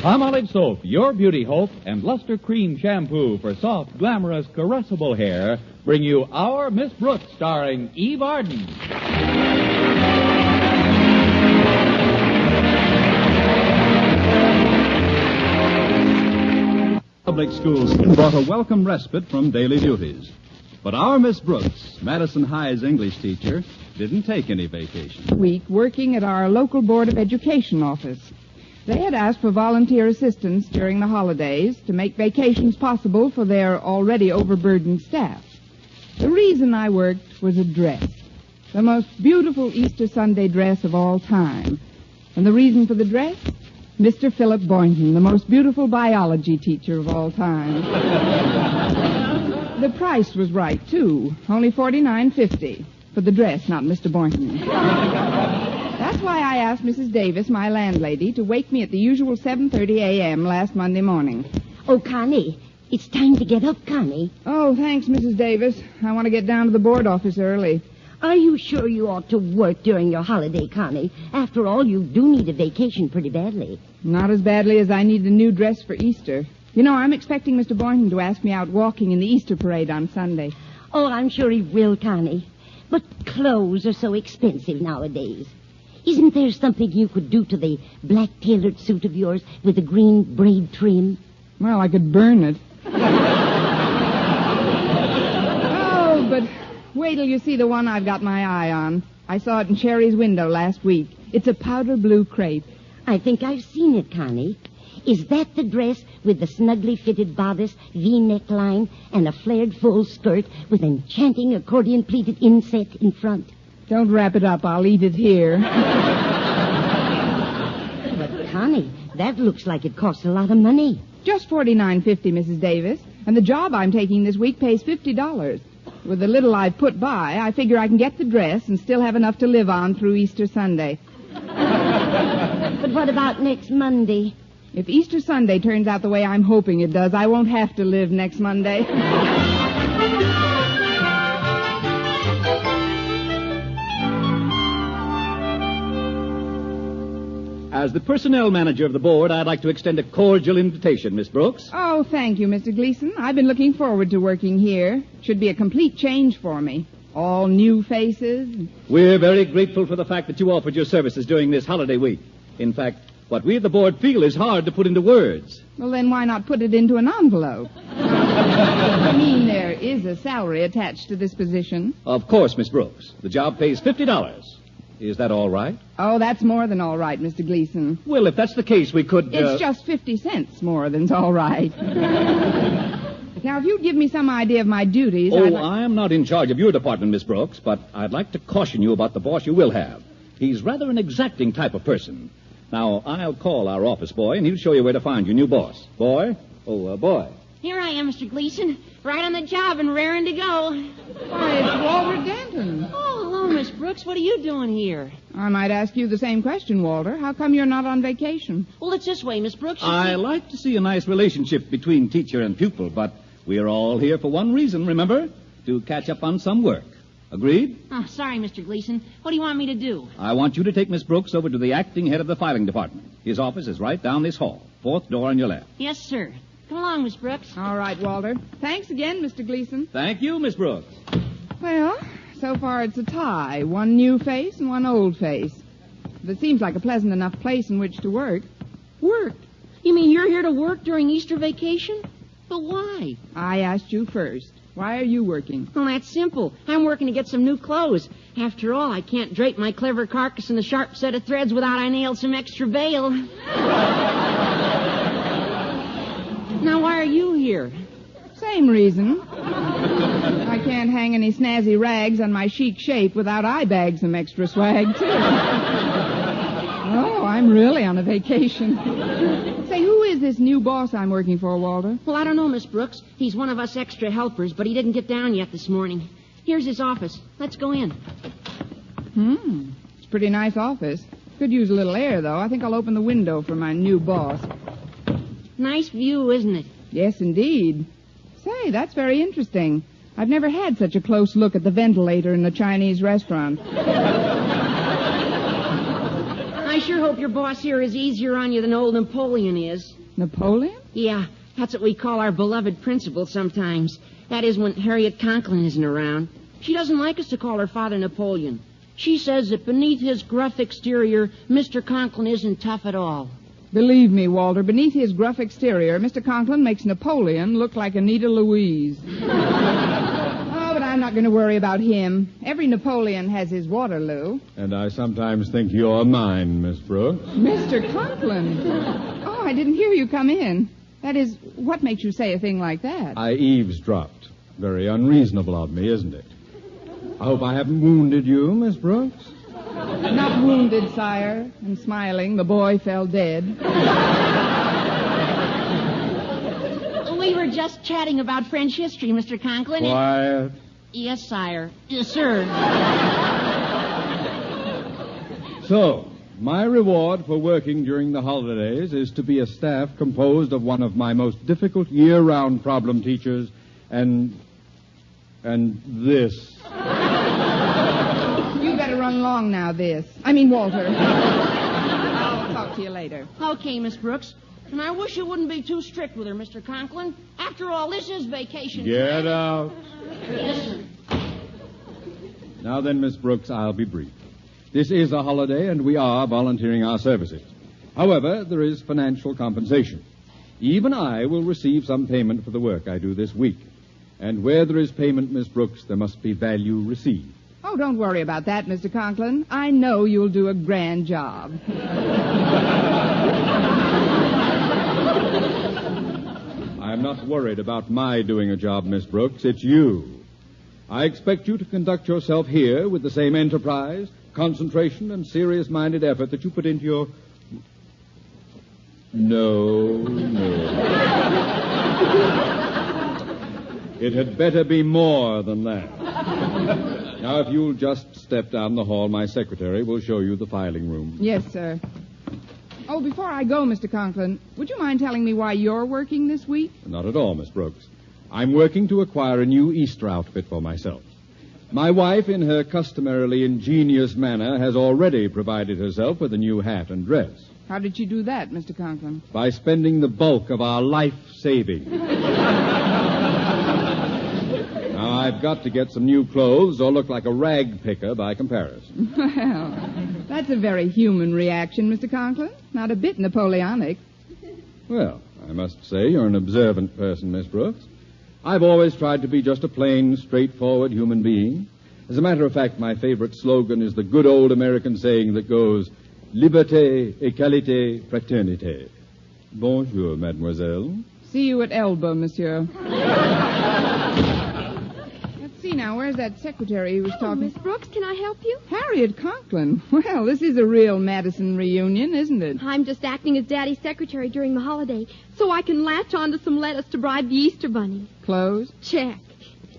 Palmolive Soap, your beauty hope, and Luster Cream Shampoo for soft, glamorous, caressable hair bring you Our Miss Brooks, starring Eve Arden. Public schools brought a welcome respite from daily duties. But our Miss Brooks, Madison High's English teacher, didn't take any vacation. Week working at our local Board of Education office. They had asked for volunteer assistance during the holidays to make vacations possible for their already overburdened staff. The reason I worked was a dress. The most beautiful Easter Sunday dress of all time. And the reason for the dress? Mr. Philip Boynton, the most beautiful biology teacher of all time. The price was right, too. Only $49.50 for the dress, not Mr. Boynton. That's why I asked Mrs. Davis, my landlady, to wake me at the usual 7:30 a.m. last Monday morning. Oh, Connie, it's time to get up, Connie. Oh, thanks, Mrs. Davis. I want to get down to the board office early. Are you sure you ought to work during your holiday, Connie? After all, you do need a vacation pretty badly. Not as badly as I need a new dress for Easter. You know, I'm expecting Mr. Boynton to ask me out walking in the Easter parade on Sunday. Oh, I'm sure he will, Connie. But clothes are so expensive nowadays. Isn't there something you could do to the black tailored suit of yours with the green braid trim? Well, I could burn it. Oh, but wait till you see the one I've got my eye on. I saw it in Sherry's window last week. It's a powder blue crepe. I think I've seen it, Connie. Is that the dress with the snugly fitted bodice, V-neck line, and a flared full skirt with enchanting accordion-pleated inset in front? Don't wrap it up. I'll eat it here. But, Connie, that looks like it costs a lot of money. Just $49.50, Mrs. Davis. And the job I'm taking this week pays $50. With the little I've put by, I figure I can get the dress and still have enough to live on through Easter Sunday. But what about next Monday? If Easter Sunday turns out the way I'm hoping it does, I won't have to live next Monday. As the personnel manager of the board, I'd like to extend a cordial invitation, Miss Brooks. Oh, thank you, Mr. Gleason. I've been looking forward to working here. Should be a complete change for me. All new faces. We're very grateful for the fact that you offered your services during this holiday week. In fact, what we at the board feel is hard to put into words. Well, then why not put it into an envelope? I mean, there is a salary attached to this position. Of course, Miss Brooks. The job pays $50. Is that all right? Oh, that's more than all right, Mr. Gleason. Well, if that's the case, we could... It's just 50 cents more than's all right. Now, if you'd give me some idea of my duties... I am not in charge of your department, Miss Brooks, but I'd like to caution you about the boss you will have. He's rather an exacting type of person. Now, I'll call our office boy, and he'll show you where to find your new boss. Boy? Boy. Here I am, Mr. Gleason. Right on the job and raring to go. Why, it's Walter Denton. Oh, hello, Miss Brooks. What are you doing here? I might ask you the same question, Walter. How come you're not on vacation? Well, it's this way, Miss Brooks. I like to see a nice relationship between teacher and pupil, but we're all here for one reason, remember? To catch up on some work. Agreed? Oh, sorry, Mr. Gleason. What do you want me to do? I want you to take Miss Brooks over to the acting head of the filing department. His office is right down this hall. 4th door on your left. Yes, sir. Come along, Miss Brooks. All right, Walter. Thanks again, Mr. Gleason. Thank you, Miss Brooks. Well, so far it's a tie. One new face and one old face. But it seems like a pleasant enough place in which to work. Work? You mean you're here to work during Easter vacation? But why? I asked you first. Why are you working? Well, that's simple. I'm working to get some new clothes. After all, I can't drape my clever carcass in a sharp set of threads without I nailed some extra veil. Now, why are you here? Same reason. I can't hang any snazzy rags on my chic shape without I bag some extra swag, too. Oh, I'm really on a vacation. Say, who is this new boss I'm working for, Walter? Well, I don't know, Miss Brooks. He's one of us extra helpers, but he didn't get down yet this morning. Here's his office. Let's go in. It's a pretty nice office. Could use a little air, though. I think I'll open the window for my new boss. Nice view, isn't it? Yes, indeed. Say, that's very interesting. I've never had such a close look at the ventilator in a Chinese restaurant. I sure hope your your boss here is easier on you than old Napoleon is. Napoleon? Yeah, that's what we call our beloved principal sometimes. That is when Harriet Conklin isn't around. She doesn't like us to call her father Napoleon. She says that beneath his gruff exterior, Mr. Conklin isn't tough at all. Believe me, Walter, beneath his gruff exterior, Mr. Conklin makes Napoleon look like Anita Louise. Oh, but I'm not going to worry about him. Every Napoleon has his Waterloo. And I sometimes think you're mine, Miss Brooks. Mr. Conklin! Oh, I didn't hear you come in. That is, what makes you say a thing like that? I eavesdropped. Very unreasonable of me, isn't it? I hope I haven't wounded you, Miss Brooks. Not wounded, sire. And smiling, the boy fell dead. We were just chatting about French history, Mr. Conklin. Quiet. Yes, sire. Yes, sir. So, my reward for working during the holidays is to be a staff composed of one of my most difficult year-round problem teachers and this. You better run along now, Walter. I'll talk to you later. Okay, Miss Brooks. And I wish you wouldn't be too strict with her, Mr. Conklin. After all, this is vacation. Get out. Yes, sir. Now then, Miss Brooks, I'll be brief. This is a holiday, and we are volunteering our services. However, there is financial compensation. Even I will receive some payment for the work I do this week. And where there is payment, Miss Brooks, there must be value received. Oh, don't worry about that, Mr. Conklin. I know you'll do a grand job. I'm not worried about my doing a job, Miss Brooks. It's you. I expect you to conduct yourself here with the same enterprise, concentration, and serious-minded effort that you put into your... No. It had better be more than that. Now, if you'll just step down the hall, my secretary will show you the filing room. Yes, sir. Oh, before I go, Mr. Conklin, would you mind telling me why you're working this week? Not at all, Miss Brooks. I'm working to acquire a new Easter outfit for myself. My wife, in her customarily ingenious manner, has already provided herself with a new hat and dress. How did she do that, Mr. Conklin? By spending the bulk of our life savings. Now, I've got to get some new clothes or look like a rag picker by comparison. Well, that's a very human reaction, Mr. Conklin. Not a bit Napoleonic. Well, I must say you're an observant person, Miss Brooks. I've always tried to be just a plain, straightforward human being. As a matter of fact, my favorite slogan is the good old American saying that goes, Liberté, égalité, fraternité. Bonjour, mademoiselle. See you at Elba, monsieur. Let's see now, where's that secretary who was talking? Miss Brooks, can I help you? Harriet Conklin. Well, this is a real Madison reunion, isn't it? I'm just acting as Daddy's secretary during the holiday, so I can latch onto some lettuce to bribe the Easter Bunny. Clothes? Check.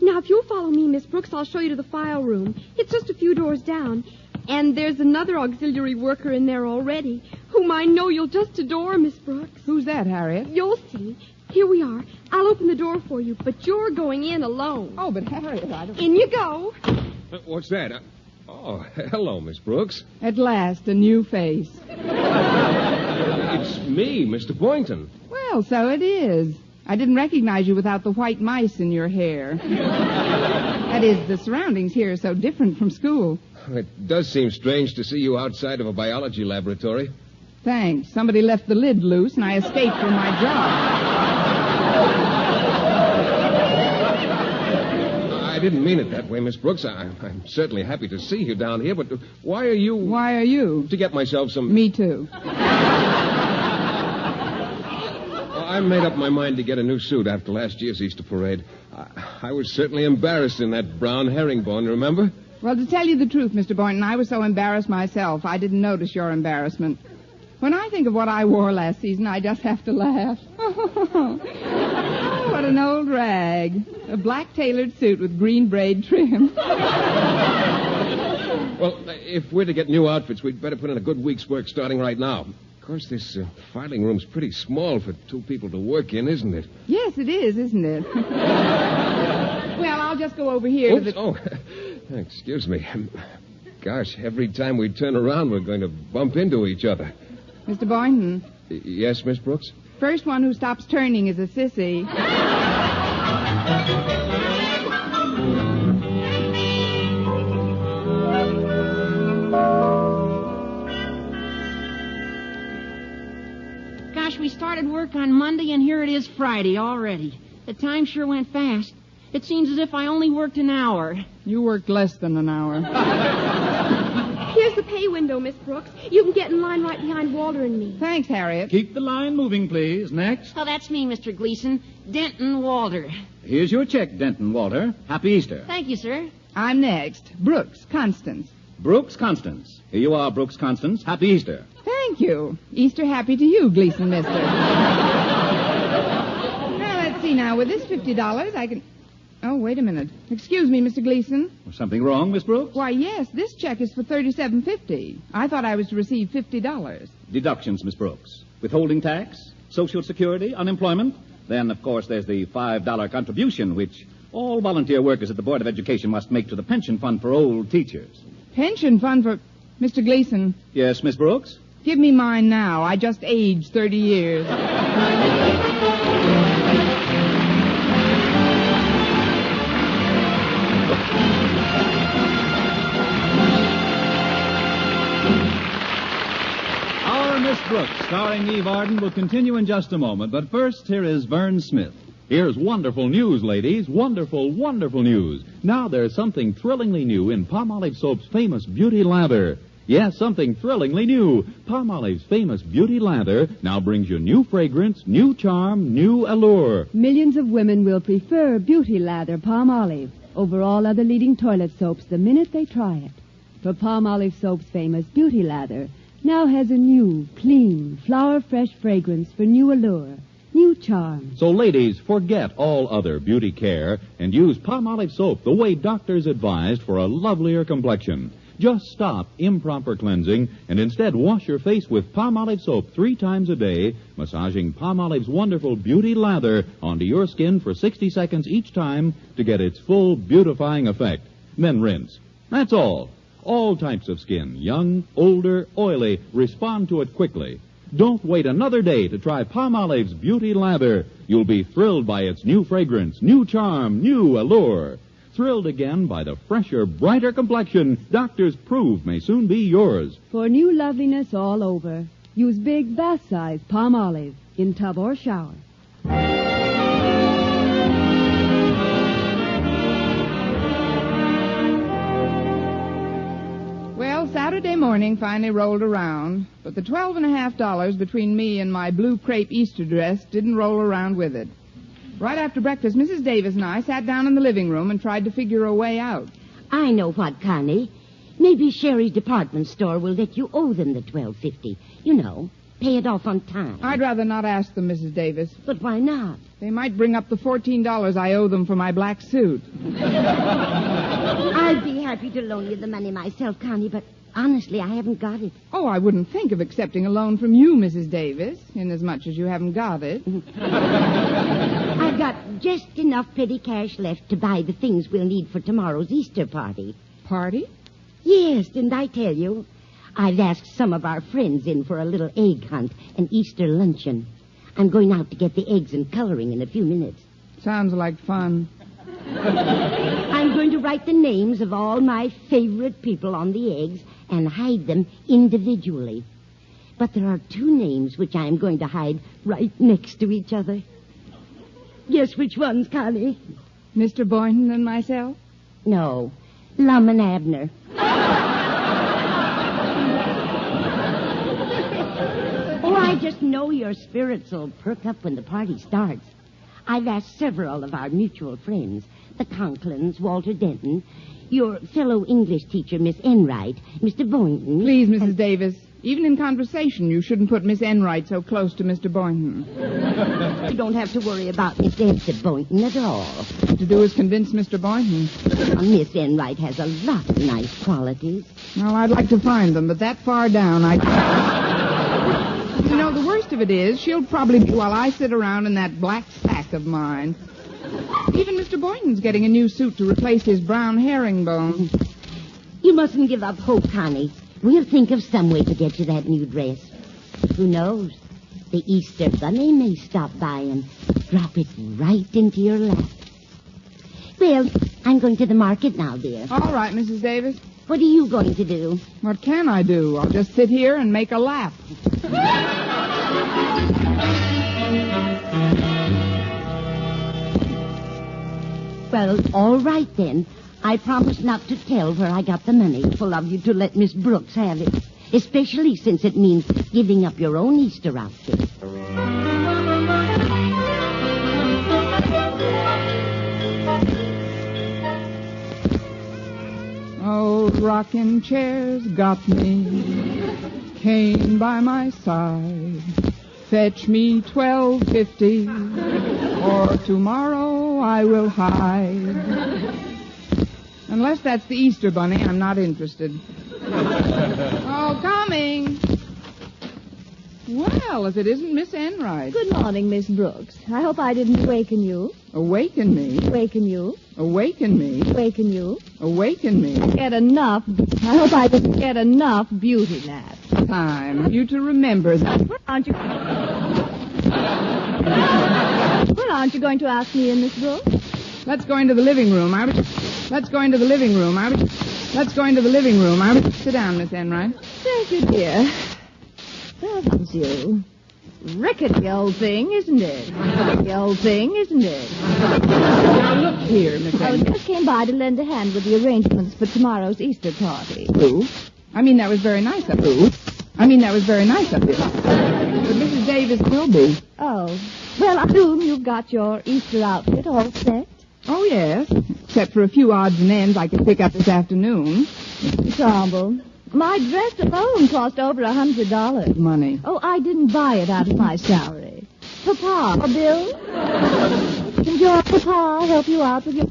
Now, if you'll follow me, Miss Brooks, I'll show you to the file room. It's just a few doors down. And there's another auxiliary worker in there already, whom I know you'll just adore, Miss Brooks. Who's that, Harriet? You'll see. Here we are. I'll open the door for you, but you're going in alone. Oh, but Harriet, I don't... In you go. What's that? Oh, hello, Miss Brooks. At last, a new face. It's me, Mr. Boynton. Well, so it is. I didn't recognize you without the white mice in your hair. That is, the surroundings here are so different from school. It does seem strange to see you outside of a biology laboratory. Thanks. Somebody left the lid loose, and I escaped from my job. I didn't mean it that way, Miss Brooks. I'm certainly happy to see you down here, but why are you... Why are you? To get myself some... Me too. I made up my mind to get a new suit after last year's Easter parade. I was certainly embarrassed in that brown herringbone, remember? Well, to tell you the truth, Mr. Boynton, I was so embarrassed myself, I didn't notice your embarrassment. When I think of what I wore last season, I just have to laugh. Oh, what an old rag. A black tailored suit with green braid trim. Well, if we're to get new outfits, we'd better put in a good week's work starting right now. Of course, this filing room's pretty small for two people to work in, isn't it? Yes, it is, isn't it? Well, I'll just go over here to the... Oh, excuse me. Gosh, every time we turn around, we're going to bump into each other. Mr. Boynton, Yes, Miss Brooks? first one who stops turning is a sissy. Gosh, we started work on Monday, and here it is Friday already. The time sure went fast. It seems as if I only worked an hour. You worked less than an hour. Here's the pay window, Miss Brooks. You can get in line right behind Walter and me. Thanks, Harriet. Keep the line moving, please. Next. Oh, that's me, Mr. Gleason. Denton Walter. Here's your check, Denton Walter. Happy Easter. Thank you, sir. I'm next. Brooks, Constance. Brooks Constance. Here you are, Brooks Constance. Happy Easter. Thank you. Easter happy to you, Gleason mister. Now, let's see now. With this $50, I can... Oh, wait a minute. Excuse me, Mr. Gleason. Was something wrong, Miss Brooks? Why, yes, this check is for $37.50. I thought I was to receive $50. Deductions, Miss Brooks. Withholding tax, Social Security, unemployment. Then, of course, there's the $5 contribution, which all volunteer workers at the Board of Education must make to the pension fund for old teachers. Pension fund for... Mr. Gleason, Yes, Miss Brooks? give me mine now. I just aged 30 years. Our Miss Brooks, starring Eve Arden, will continue in just a moment. But first, here is Vern Smith. Here's wonderful news, ladies. Wonderful, wonderful news. Now there's something thrillingly new in Palmolive Soap's famous beauty lather. Yes, something thrillingly new. Palmolive's famous beauty lather now brings you new fragrance, new charm, new allure. Millions of women will prefer Beauty Lather Palmolive over all other leading toilet soaps the minute they try it. For Palmolive Soap's famous Beauty Lather now has a new, clean, flower-fresh fragrance for new allure, new charm. So, ladies, forget all other beauty care and use Palmolive Soap the way doctors advised for a lovelier complexion. Just stop improper cleansing and instead wash your face with Palmolive Soap 3 times a day, massaging Palmolive's wonderful beauty lather onto your skin for 60 seconds each time to get its full beautifying effect. Then rinse. That's all. All types of skin, young, older, oily, respond to it quickly. Don't wait another day to try Palmolive's beauty lather. You'll be thrilled by its new fragrance, new charm, new allure. Thrilled again by the fresher, brighter complexion doctors prove may soon be yours. For new loveliness all over, use big bath-size Palmolive in tub or shower. Well, Saturday morning finally rolled around, but the $12.50 between me and my blue crepe Easter dress didn't roll around with it. Right after breakfast, Mrs. Davis and I sat down in the living room and tried to figure a way out. I know what, Connie. Maybe Sherry's department store will let you owe them the $12.50. You know, pay it off on time. I'd rather not ask them, Mrs. Davis. But why not? They might bring up the $14 I owe them for my black suit. I'd be happy to loan you the money myself, Connie, but honestly, I haven't got it. Oh, I wouldn't think of accepting a loan from you, Mrs. Davis, inasmuch as you haven't got it. I've got just enough petty cash left to buy the things we'll need for tomorrow's Easter party. Party? Yes, didn't I tell you? I've asked some of our friends in for a little egg hunt and Easter luncheon. I'm going out to get the eggs and coloring in a few minutes. Sounds like fun. I'm going to write the names of all my favorite people on the eggs and hide them individually. But there are 2 names which I'm going to hide right next to each other. Guess which ones, Connie? Mr. Boynton and myself? No, Lum and Abner. Oh, I just know your spirits will perk up when the party starts. I've asked several of our mutual friends, the Conklins, Walter Denton, your fellow English teacher, Miss Enright, Mr. Boynton. Please, Mrs. Davis, even in conversation, you shouldn't put Miss Enright so close to Mr. Boynton. You don't have to worry about Miss Esther Boynton at all. What to do is convince Mr. Boynton. Miss Enright has a lot of nice qualities. Well, I'd like to find them, but that far down, You know, the worst of it is, she'll probably be while I sit around in that black sack of mine. Even Mr. Boynton's getting a new suit to replace his brown herringbone. You mustn't give up hope, Connie. We'll think of some way to get you that new dress. Who knows? The Easter Bunny may stop by and drop it right into your lap. Well, I'm going to the market now, dear. All right, Mrs. Davis. What are you going to do? What can I do? I'll just sit here and make a lap. Well, all right then. I promise not to tell where I got the money. Full of you to let Miss Brooks have it. Especially since it means giving up your own Easter outfit. Oh, rocking chairs got me, cane by my side. Fetch me $12.50, or tomorrow I will hide. Unless that's the Easter Bunny, I'm not interested. Oh, coming. Well, if it isn't Miss Enright. Good morning, Miss Brooks. I hope I didn't awaken you. Awaken me? Awaken you. Awaken me? Awaken you. Awaken me? Get enough. I hope I didn't get enough beauty naps. Time. You to remember that. Aren't you... Well, aren't you going to ask me in, Miss Brooks? Let's go into the living room. Let's go into the living room. Let's go into the living room. Sit down, Miss Enright. Thank you, dear. There comes you. Rickety old thing, isn't it? Rickety old thing, isn't it? Now, look here, Miss I Enright. just came by to lend a hand with the arrangements for tomorrow's Easter party. Who? I mean, that was very nice of you. But Mrs. Davis will be. Oh. Well, I assume you've got your Easter outfit all set. Oh, yes. Except for a few odds and ends I can pick up this afternoon. Trouble. My dress alone cost over $100. Money. Oh, I didn't buy it out of my salary. Papa, Bill? Can your papa help you out with your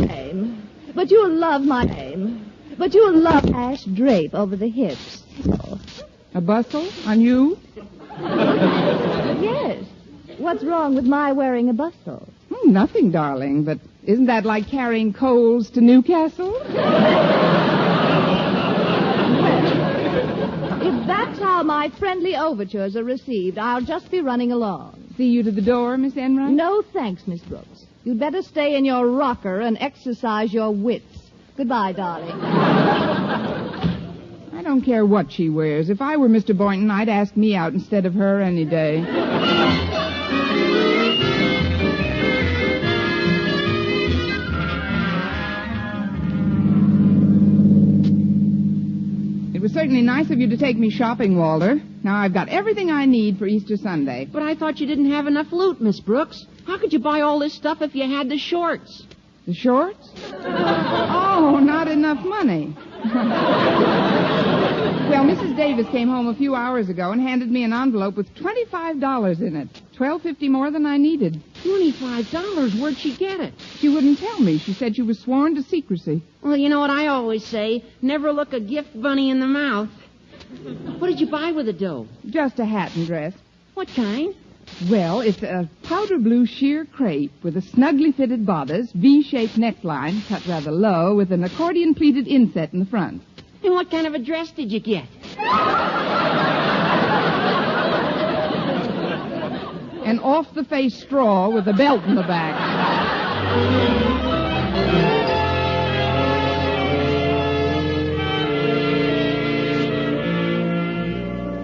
name? But you'll love my name. But you'll love ash drape over the hips. Oh. A bustle on you? Yes. What's wrong with my wearing a bustle? Nothing, darling, but isn't that like carrying coals to Newcastle? If that's how my friendly overtures are received, I'll just be running along. See you to the door, Miss Enright? No, thanks, Miss Brooks. You'd better stay in your rocker and exercise your wits. Goodbye, darling. I don't care what she wears. If I were Mr. Boynton, I'd ask me out instead of her any day. It was certainly nice of you to take me shopping, Walter. Now I've got everything I need for Easter Sunday. But I thought you didn't have enough loot, Miss Brooks. How could you buy all this stuff if you had the shorts? The shorts? Oh, not enough money. Well, Mrs. Davis came home a few hours ago and handed me an envelope with $25 in it. $12.50 more than I needed. $25? Where'd she get it? She wouldn't tell me. She said she was sworn to secrecy. Well, you know what I always say. Never look a gift bunny in the mouth. What did you buy with the dough? Just a hat and dress. What kind? Well, it's a powder blue sheer crepe with a snugly fitted bodice, V-shaped neckline, cut rather low, with an accordion pleated inset in the front. And what kind of a dress did you get? An off-the-face straw with a belt in the back.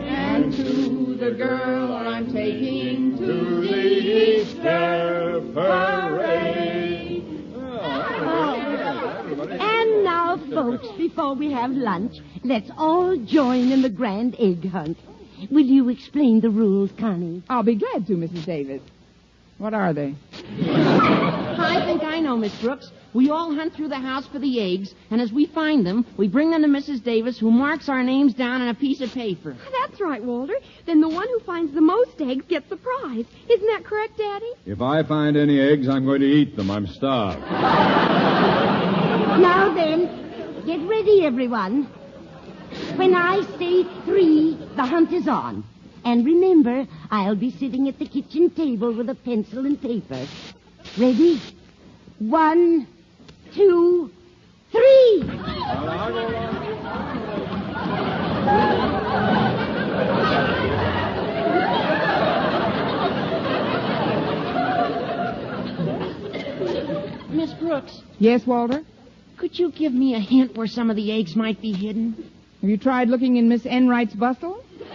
And to the girl I'm taking to the Easter parade. And now, folks, before we have lunch, let's all join in the grand egg hunt. Will you explain the rules, Connie? I'll be glad to, Mrs. Davis. What are they? I think I know, Miss Brooks. We all hunt through the house for the eggs, and as we find them, we bring them to Mrs. Davis, who marks our names down on a piece of paper. That's right, Walter. Then the one who finds the most eggs gets the prize. Isn't that correct, Daddy? If I find any eggs, I'm going to eat them. I'm starved. Now then, get ready, everyone. When I say 3, the hunt is on. And remember, I'll be sitting at the kitchen table with a pencil and paper. Ready? 1, 2, 3. Brooks, Yes, Walter? could you give me a hint where some of the eggs might be hidden? Have you tried looking in Miss Enright's bustle? She's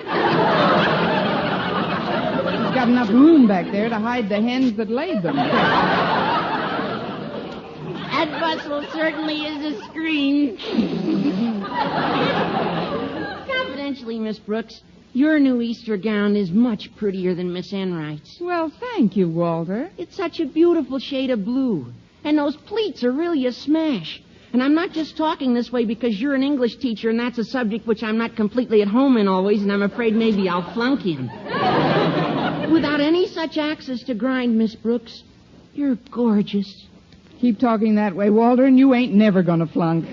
got enough room back there to hide the hens that laid them. That bustle certainly is a scream. Confidentially, Miss Brooks, your new Easter gown is much prettier than Miss Enright's. Well, thank you, Walter. It's such a beautiful shade of blue. And those pleats are really a smash. And I'm not just talking this way because you're an English teacher and that's a subject which I'm not completely at home in always, and I'm afraid maybe I'll flunk in. Without any such axes to grind, Miss Brooks, you're gorgeous. Keep talking that way, Walter, and you ain't never gonna flunk.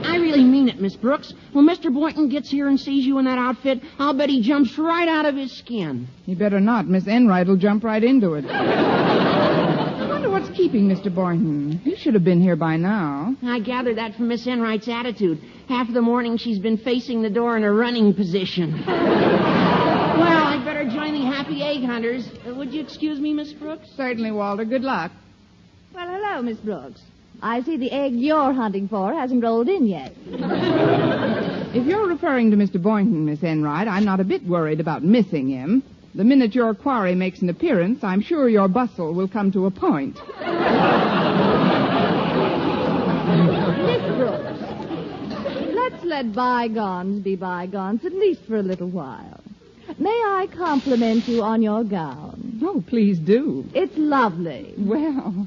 I really mean it, Miss Brooks. When Mr. Boynton gets here and sees you in that outfit, I'll bet he jumps right out of his skin. You better not. Miss Enright will jump right into it. I wonder what's keeping Mr. Boynton. He should have been here by now. I gather that from Miss Enright's attitude. Half the morning she's been facing the door in a running position. Well, I'd better join the happy egg hunters. Would you excuse me, Miss Brooks? Certainly, Walter. Good luck. Well, hello, Miss Brooks. I see the egg you're hunting for hasn't rolled in yet. If you're referring to Mr. Boynton, Miss Enright, I'm not a bit worried about missing him. The minute your quarry makes an appearance, I'm sure your bustle will come to a point. Miss Brooks, let's let bygones be bygones, at least for a little while. May I compliment you on your gown? Oh, please do. It's lovely. Well,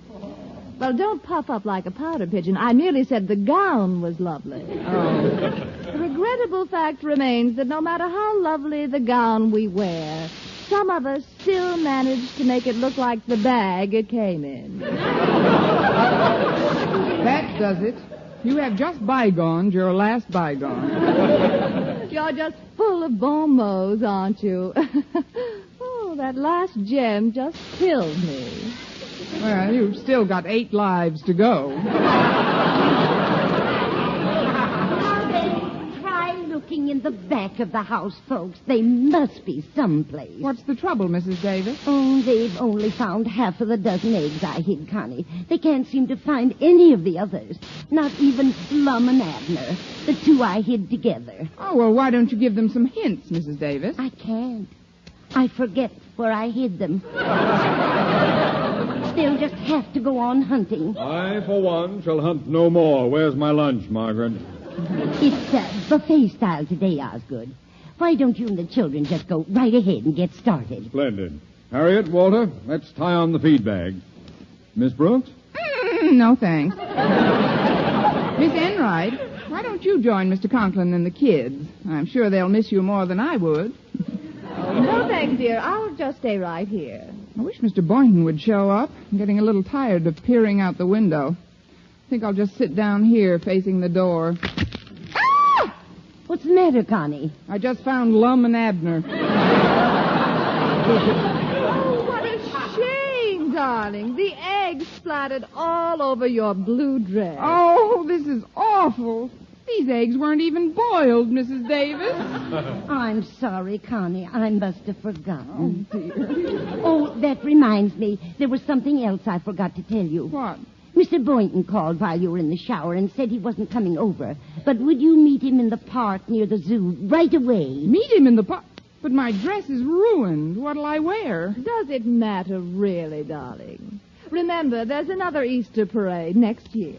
don't puff up like a powder pigeon. I merely said the gown was lovely. The regrettable fact remains that no matter how lovely the gown we wear, some of us still manage to make it look like the bag it came in. that does it. You have just bygones your last bygone. You're just full of bon mots, aren't you? Oh, that last gem just killed me. Well, you've still got 8 lives to go. Now then, try looking in the back of the house, folks. They must be someplace. What's the trouble, Mrs. Davis? Oh, they've only found half of the dozen eggs I hid, Connie. They can't seem to find any of the others. Not even Lum and Abner, the two I hid together. Oh, well, why don't you give them some hints, Mrs. Davis? I can't. I forget where I hid them. They'll just have to go on hunting. I, for one, shall hunt no more. Where's my lunch, Margaret? It's buffet style today, Osgood. Why don't you and the children just go right ahead and get started? Splendid. Harriet, Walter, let's tie on the feed bag. Miss Brooks? No, thanks. Miss Enright, why don't you join Mr. Conklin and the kids? I'm sure they'll miss you more than I would. No, thanks, dear. I'll just stay right here. I wish Mr. Boynton would show up. I'm getting a little tired of peering out the window. I think I'll just sit down here facing the door. Ah! What's the matter, Connie? I just found Lum and Abner. Oh, what a shame, darling. The eggs splattered all over your blue dress. Oh, this is awful. These eggs weren't even boiled, Mrs. Davis. I'm sorry, Connie. I must have forgotten. Oh, dear. Oh, that reminds me. There was something else I forgot to tell you. What? Mr. Boynton called while you were in the shower and said he wasn't coming over. But would you meet him in the park near the zoo right away? Meet him in the park? But my dress is ruined. What'll I wear? Does it matter, really, darling? Remember, there's another Easter parade next year.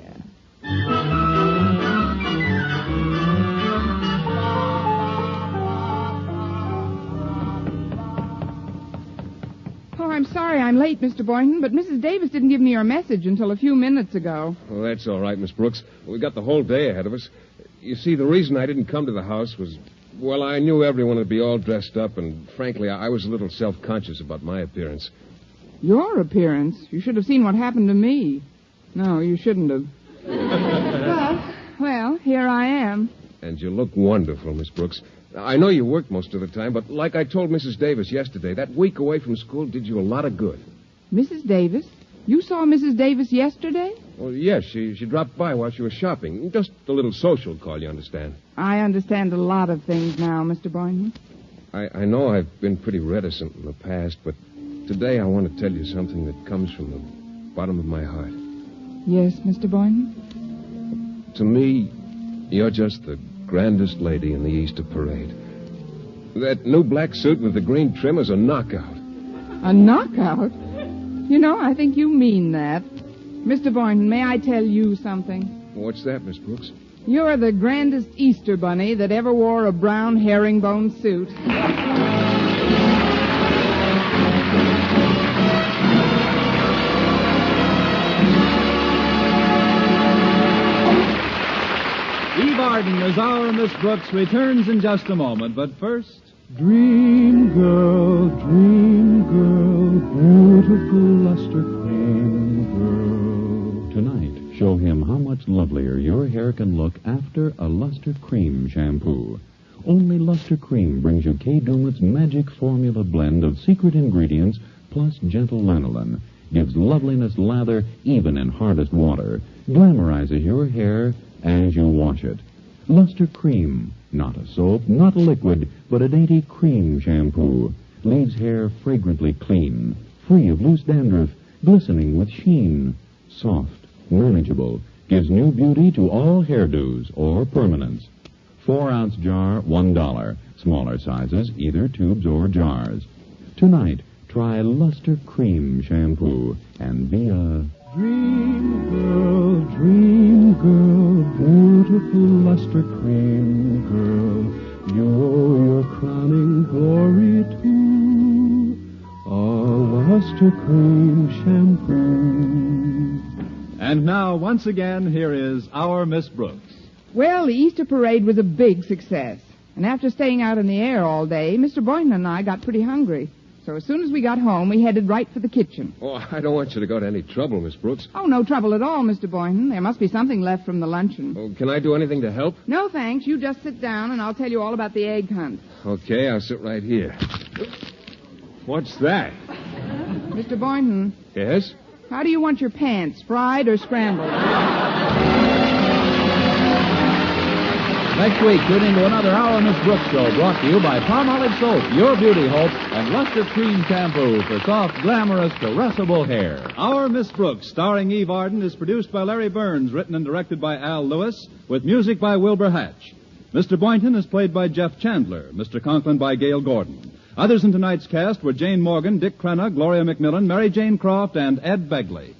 Oh, I'm sorry I'm late, Mr. Boynton, but Mrs. Davis didn't give me your message until a few minutes ago. Well, that's all right, Miss Brooks. We got the whole day ahead of us. You see, the reason I didn't come to the house was, well, I knew everyone would be all dressed up, and frankly, I was a little self-conscious about my appearance. Your appearance? You should have seen what happened to me. No, you shouldn't have. Well, here I am. And you look wonderful, Miss Brooks. I know you work most of the time, but like I told Mrs. Davis yesterday, that week away from school did you a lot of good. Mrs. Davis? You saw Mrs. Davis yesterday? Well, yes, she dropped by while she was shopping. Just a little social call, you understand. I understand a lot of things now, Mr. Boynton. I know I've been pretty reticent in the past, but today I want to tell you something that comes from the bottom of my heart. Yes, Mr. Boynton? To me, you're just the grandest lady in the Easter parade. That new black suit with the green trim is a knockout. A knockout? You know, I think you mean that. Mr. Boynton, may I tell you something? What's that, Miss Brooks? You're the grandest Easter bunny that ever wore a brown herringbone suit. Eve Arden as our Miss Brooks returns in just a moment, but first... Dream girl, beautiful luster cream girl. Tonight, show him how much lovelier your hair can look after a Luster Cream shampoo. Only Luster Cream brings you Kay Daumit's magic formula blend of secret ingredients plus gentle lanolin. Gives loveliness lather even in hardest water. Glamorizes your hair as you wash it. Luster Cream, not a soap, not a liquid, but a dainty cream shampoo. Leaves hair fragrantly clean, free of loose dandruff, glistening with sheen. Soft, manageable, gives new beauty to all hairdos or permanents. 4-ounce jar, $1. Smaller sizes, either tubes or jars. Tonight, try Luster Cream shampoo and be a... Dream girl, beautiful luster cream girl. You owe your crowning glory to a luster cream shampoo. And now, once again, here is our Miss Brooks. Well, the Easter parade was a big success. And after staying out in the air all day, Mr. Boynton and I got pretty hungry. So as soon as we got home, we headed right for the kitchen. Oh, I don't want you to go to any trouble, Miss Brooks. Oh, no trouble at all, Mr. Boynton. There must be something left from the luncheon. Oh, can I do anything to help? No, thanks. You just sit down, and I'll tell you all about the egg hunt. Okay, I'll sit right here. What's that? Mr. Boynton. Yes? How do you want your pants, fried or scrambled? Next week, tune into another Our Miss Brooks show brought to you by Palmolive Soap, your beauty hope, and Luster Cream Shampoo for soft, glamorous, caressable hair. Our Miss Brooks, starring Eve Arden, is produced by Larry Burns, written and directed by Al Lewis, with music by Wilbur Hatch. Mr. Boynton is played by Jeff Chandler, Mr. Conklin by Gail Gordon. Others in tonight's cast were Jane Morgan, Dick Crenna, Gloria McMillan, Mary Jane Croft, and Ed Begley.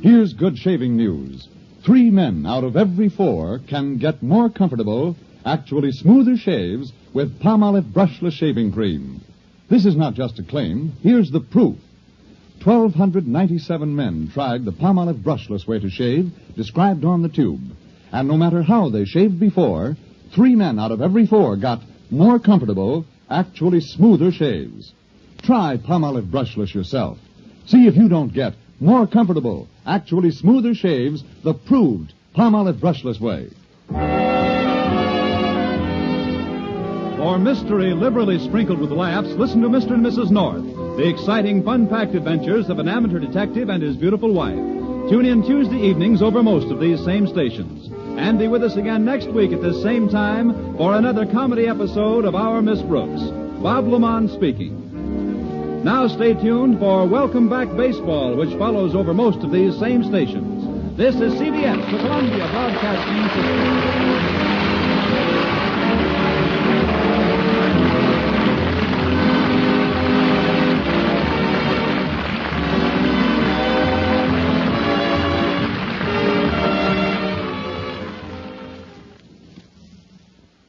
Here's good shaving news. 3 men out of every 4 can get more comfortable, actually smoother shaves with Palmolive Brushless Shaving Cream. This is not just a claim. Here's the proof. 1,297 men tried the Palmolive Brushless way to shave described on the tube. And no matter how they shaved before, 3 men out of every 4 got more comfortable, actually smoother shaves. Try Palmolive Brushless yourself. See if you don't get more comfortable, actually smoother shaves the proved Palmolive Brushless way. For mystery liberally sprinkled with laughs, listen to Mr. and Mrs. North, the exciting, fun-packed adventures of an amateur detective and his beautiful wife. Tune in Tuesday evenings over most of these same stations. And be with us again next week at this same time for another comedy episode of Our Miss Brooks. Bob Lamont speaking. Now stay tuned for Welcome Back Baseball, which follows over most of these same stations. This is CBS, the Columbia Broadcasting System.